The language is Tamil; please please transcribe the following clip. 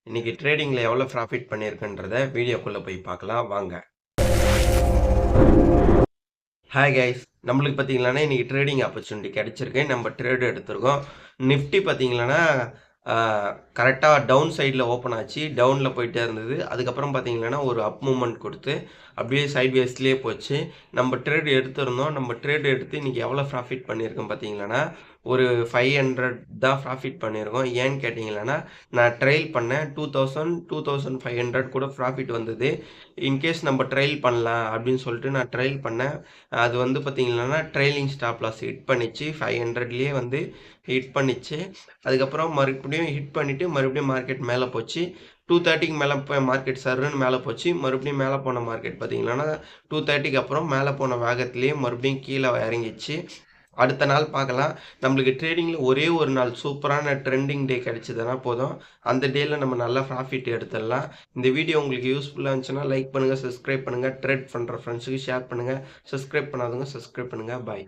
இன்னைக்கு ட்ரேடிங்கில் எவ்வளோ ப்ராஃபிட் பண்ணியிருக்குன்றத வீடியோக்குள்ளே போய் பார்க்கலாம் வாங்க. ஹாய் கைஸ், நம்மளுக்கு பார்த்தீங்களான்னா இன்றைக்கி ட்ரேடிங் ஆப்பர்ச்சுனிட்டி கிடச்சிருக்கு. நம்ம ட்ரேடு எடுத்திருக்கோம். நிஃப்டி பார்த்தீங்களான்னா கரெக்டாக டவுன் சைடில் ஓப்பன் ஆச்சு. டவுனில் போயிட்டே இருந்தது. அதுக்கப்புறம் பார்த்தீங்கன்னா ஒரு அப் மூமெண்ட் கொடுத்து அப்படியே சைட் வேஸ்லேயே போச்சு. நம்ம ட்ரேடு எடுத்திருந்தோம். நம்ம ட்ரேடு எடுத்து இன்றைக்கி எவ்வளோ ப்ராஃபிட் பண்ணியிருக்கோம் பார்த்தீங்கன்னா ஒரு 500 தான் ப்ராஃபிட் பண்ணியிருக்கோம். ஏன்னு கேட்டிங்கன்னா நான் ட்ரையல் பண்ணேன். 2500 கூட ப்ராஃபிட் வந்தது. இன்கேஸ் நம்ம ட்ரையல் பண்ணலாம் அப்படின்னு சொல்லிட்டு நான் ட்ரையல் பண்ணேன். அது வந்து பார்த்தீங்கன்னா ட்ரைலிங் ஸ்டாப் லாஸ் ஹிட் பண்ணிச்சு. 500லேயே வந்து ஹிட் பண்ணிச்சு. அதுக்கப்புறம் மறுபடியும் ஹிட் பண்ணிவிட்டு மறுபடியும் மார்க்கெட் மேலே போச்சு. 230க்கு மேலே போய் மார்க்கெட் சர்ன்னு மேலே போச்சு. மறுபடியும் மேலே போன மார்க்கெட் பார்த்தீங்கன்னா 230க்கு அப்புறம் மேலே போன வேகத்திலேயே மறுபடியும் கீழே இறங்கிச்சு. அடுத்த நாள் பார்க்கலாம். நம்மளுக்கு ட்ரேடிங்கில் ஒரே ஒரு நாள் சூப்பரான ட்ரெண்டிங் டே கிடைச்சதுன்னா போதும். அந்த டேயில் நம்ம நல்லா ப்ராஃபிட் எடுத்துடலாம். இந்த வீடியோ உங்களுக்கு யூஸ்ஃபுல்லாக இருந்துச்சுன்னா லைக் பண்ணுங்கள், சப்ஸ்கிரைப் பண்ணுங்கள். ட்ரேட் பண்ணுற ஃப்ரெண்ட்ஸுக்கு ஷேர் பண்ணுங்கள். சப்ஸ்கிரைப் பண்ணாதவங்க சப்ஸ்கிரைப் பண்ணுங்கள். பாய்.